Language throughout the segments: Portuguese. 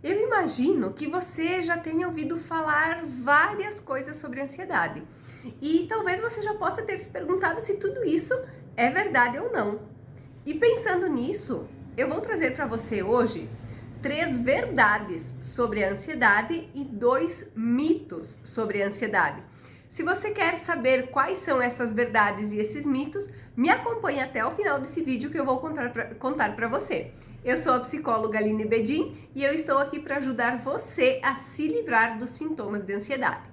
Eu imagino que você já tenha ouvido falar várias coisas sobre ansiedade e talvez você já possa ter se perguntado se tudo isso é verdade ou não. E pensando nisso, eu vou trazer para você hoje 3 verdades sobre a ansiedade e 2 mitos sobre a ansiedade. Se você quer saber quais são essas verdades e esses mitos, me acompanhe até o final desse vídeo que eu vou contar para você. Eu sou a psicóloga Aline Bedin e eu estou aqui para ajudar você a se livrar dos sintomas de ansiedade.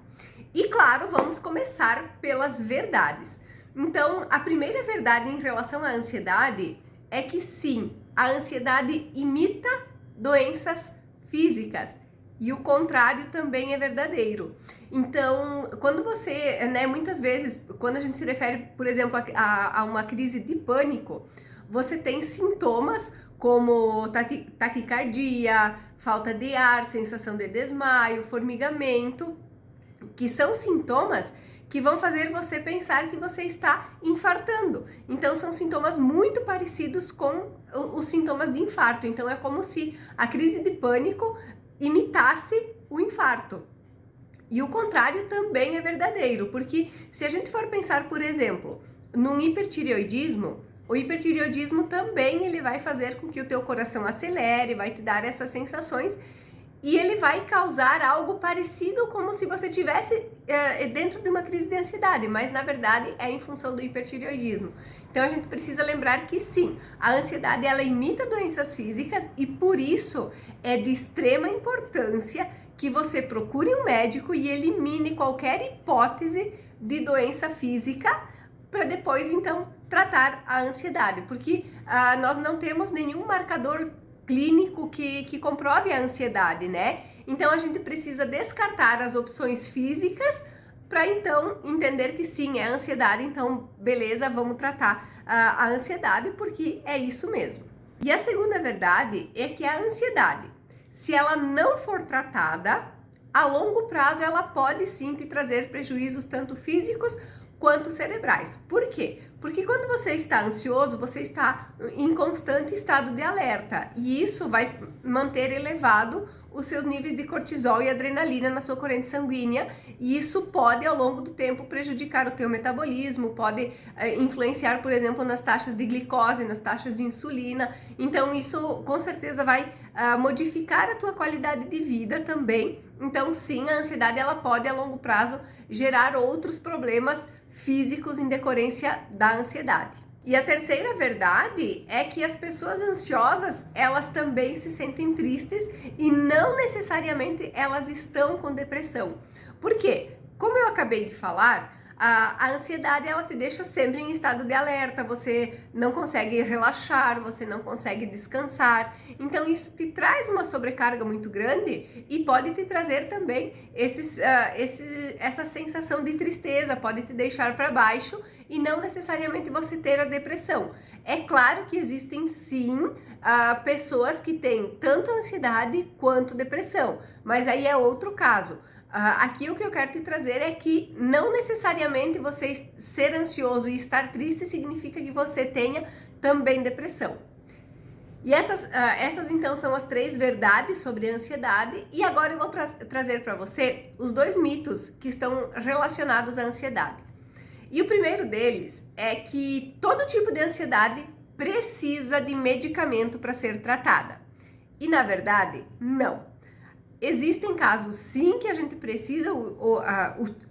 E claro, vamos começar pelas verdades. Então, a primeira verdade em relação à ansiedade é que sim, a ansiedade imita doenças físicas e o contrário também é verdadeiro. Então, quando você, muitas vezes, quando a gente se refere, por exemplo, a uma crise de pânico, você tem sintomas como taquicardia, falta de ar, sensação de desmaio, formigamento, que são sintomas que vão fazer você pensar que você está infartando. Então, são sintomas muito parecidos com os sintomas de infarto. Então, é como se a crise de pânico imitasse o infarto. E o contrário também é verdadeiro, porque se a gente for pensar, por exemplo, num hipertireoidismo, o hipertireoidismo também ele vai fazer com que o teu coração acelere, vai te dar essas sensações e ele vai causar algo parecido como se você tivesse dentro de uma crise de ansiedade, mas na verdade é em função do hipertireoidismo. Então a gente precisa lembrar que sim, a ansiedade ela imita doenças físicas e por isso é de extrema importância que você procure um médico e elimine qualquer hipótese de doença física para depois então tratar a ansiedade, porque nós não temos nenhum marcador clínico que comprove a ansiedade, né? Então a gente precisa descartar as opções físicas para então entender que sim, é ansiedade, então beleza, vamos tratar a ansiedade porque é isso mesmo. E a segunda verdade é que a ansiedade, se ela não for tratada, a longo prazo ela pode sim te trazer prejuízos tanto físicos quanto cerebrais. Por quê? Porque quando você está ansioso, você está em constante estado de alerta e isso vai manter elevado os seus níveis de cortisol e adrenalina na sua corrente sanguínea e isso pode ao longo do tempo prejudicar o teu metabolismo, pode influenciar, por exemplo, nas taxas de glicose, nas taxas de insulina. Então isso com certeza vai modificar a tua qualidade de vida também. Então sim, a ansiedade ela pode a longo prazo gerar outros problemas físicos em decorrência da ansiedade. E a terceira verdade é que as pessoas ansiosas, elas também se sentem tristes e não necessariamente elas estão com depressão. Por quê? Como eu acabei de falar, a ansiedade ela te deixa sempre em estado de alerta, você não consegue relaxar, você não consegue descansar, então isso te traz uma sobrecarga muito grande e pode te trazer também essa sensação de tristeza, pode te deixar para baixo e não necessariamente você ter a depressão. É claro que existem sim pessoas que têm tanto ansiedade quanto depressão, mas aí é outro caso. Aqui o que eu quero te trazer é que não necessariamente você ser ansioso e estar triste significa que você tenha também depressão. E essas então são as 3 verdades sobre a ansiedade e agora eu vou trazer para você os 2 mitos que estão relacionados à ansiedade. E o primeiro deles é que todo tipo de ansiedade precisa de medicamento para ser tratada. E na verdade, não. Existem casos sim que a gente precisa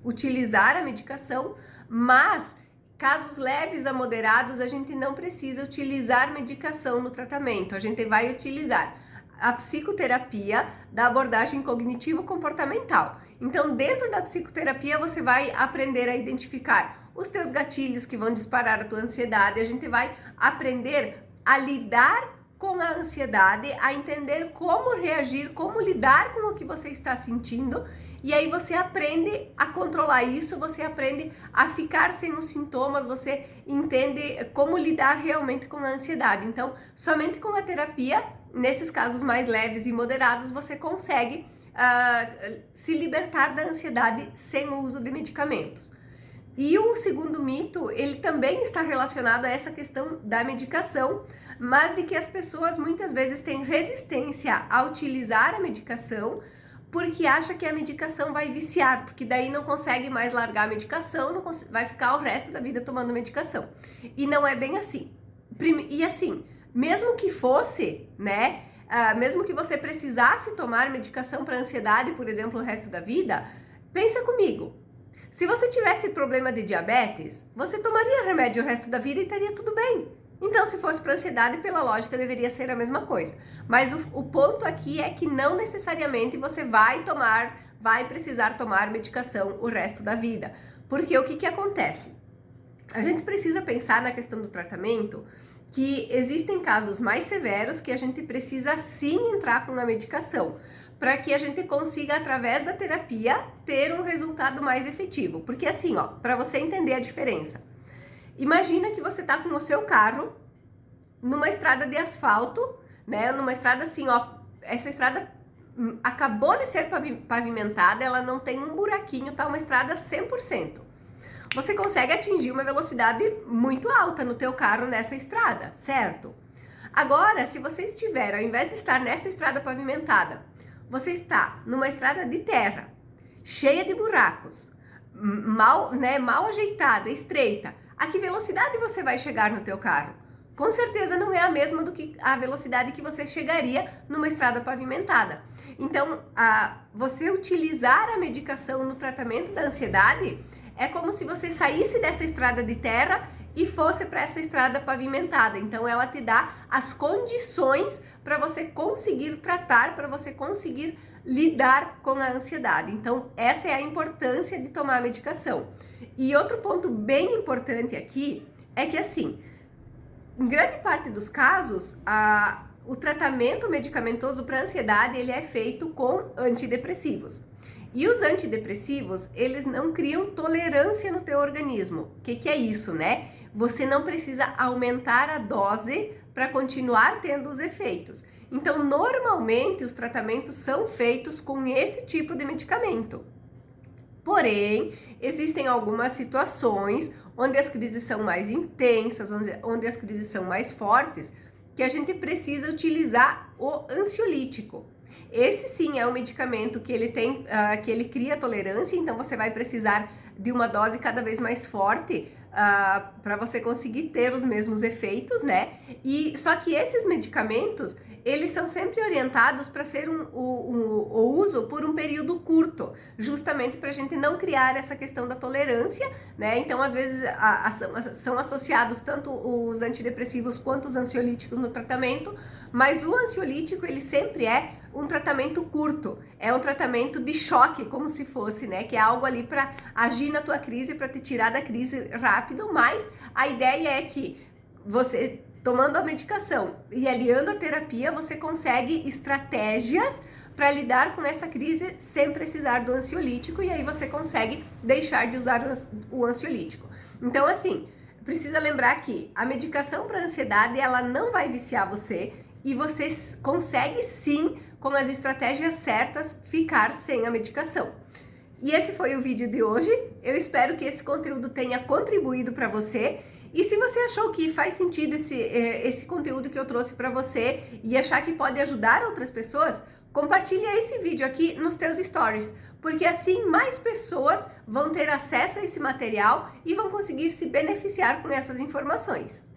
utilizar a medicação, mas casos leves a moderados a gente não precisa utilizar medicação no tratamento, a gente vai utilizar a psicoterapia da abordagem cognitivo-comportamental. Então, dentro da psicoterapia você vai aprender a identificar os teus gatilhos que vão disparar a tua ansiedade, a gente vai aprender a lidar com a ansiedade, a entender como reagir, como lidar com o que você está sentindo, e aí você aprende a controlar isso, você aprende a ficar sem os sintomas, você entende como lidar realmente com a ansiedade. Então, somente com a terapia, nesses casos mais leves e moderados, você consegue se libertar da ansiedade sem o uso de medicamentos. E o segundo mito, ele também está relacionado a essa questão da medicação, mas de que as pessoas muitas vezes têm resistência a utilizar a medicação porque acha que a medicação vai viciar, porque daí não consegue mais largar a medicação, vai ficar o resto da vida tomando medicação. E não é bem assim. E assim, mesmo que fosse, né, mesmo que você precisasse tomar medicação para ansiedade, por exemplo, o resto da vida, pensa comigo. Se você tivesse problema de diabetes, você tomaria remédio o resto da vida e estaria tudo bem. Então, se fosse para ansiedade, pela lógica, deveria ser a mesma coisa. Mas o ponto aqui é que não necessariamente você vai precisar tomar medicação o resto da vida. Porque o que acontece? A gente precisa pensar na questão do tratamento que existem casos mais severos que a gente precisa sim entrar com a medicação, para que a gente consiga, através da terapia, ter um resultado mais efetivo. Porque assim, ó, para você entender a diferença, imagina que você tá com o seu carro numa estrada de asfalto, né? Numa estrada assim, ó, essa estrada acabou de ser pavimentada, ela não tem um buraquinho, tá uma estrada 100%. Você consegue atingir uma velocidade muito alta no teu carro nessa estrada, certo? Agora, se você estiver, ao invés de estar nessa estrada pavimentada, você está numa estrada de terra, cheia de buracos, mal ajeitada, estreita, a que velocidade você vai chegar no teu carro? Com certeza não é a mesma do que a velocidade que você chegaria numa estrada pavimentada. Então, você utilizar a medicação no tratamento da ansiedade é como se você saísse dessa estrada de terra e fosse para essa estrada pavimentada. Então, ela te dá as condições para você conseguir tratar, para você conseguir lidar com a ansiedade. Então, essa é a importância de tomar a medicação. E outro ponto bem importante aqui é que, assim, em grande parte dos casos, o tratamento medicamentoso para ansiedade ele é feito com antidepressivos. E os antidepressivos, eles não criam tolerância no teu organismo. O que é isso, né? Você não precisa aumentar a dose para continuar tendo os efeitos. Então, normalmente, os tratamentos são feitos com esse tipo de medicamento. Porém, existem algumas situações onde as crises são mais intensas, onde as crises são mais fortes, que a gente precisa utilizar o ansiolítico. Esse sim é um medicamento que ele tem, que ele cria tolerância, então você vai precisar de uma dose cada vez mais forte para você conseguir ter os mesmos efeitos, né? E só que esses medicamentos eles são sempre orientados para ser o uso por um período curto, justamente para a gente não criar essa questão da tolerância, né? Então, às vezes, são associados tanto os antidepressivos quanto os ansiolíticos no tratamento, mas o ansiolítico, ele sempre é um tratamento curto, é um tratamento de choque, como se fosse, né? Que é algo ali para agir na tua crise, para te tirar da crise rápido, mas a ideia é que você, tomando a medicação e aliando a terapia, você consegue estratégias para lidar com essa crise sem precisar do ansiolítico, e aí você consegue deixar de usar o ansiolítico. Então, assim, precisa lembrar que a medicação para ansiedade, ela não vai viciar você, e você consegue sim, com as estratégias certas, ficar sem a medicação. E esse foi o vídeo de hoje. Eu espero que esse conteúdo tenha contribuído para você. E se você achou que faz sentido esse conteúdo que eu trouxe para você e achar que pode ajudar outras pessoas, compartilha esse vídeo aqui nos teus stories, porque assim mais pessoas vão ter acesso a esse material e vão conseguir se beneficiar com essas informações.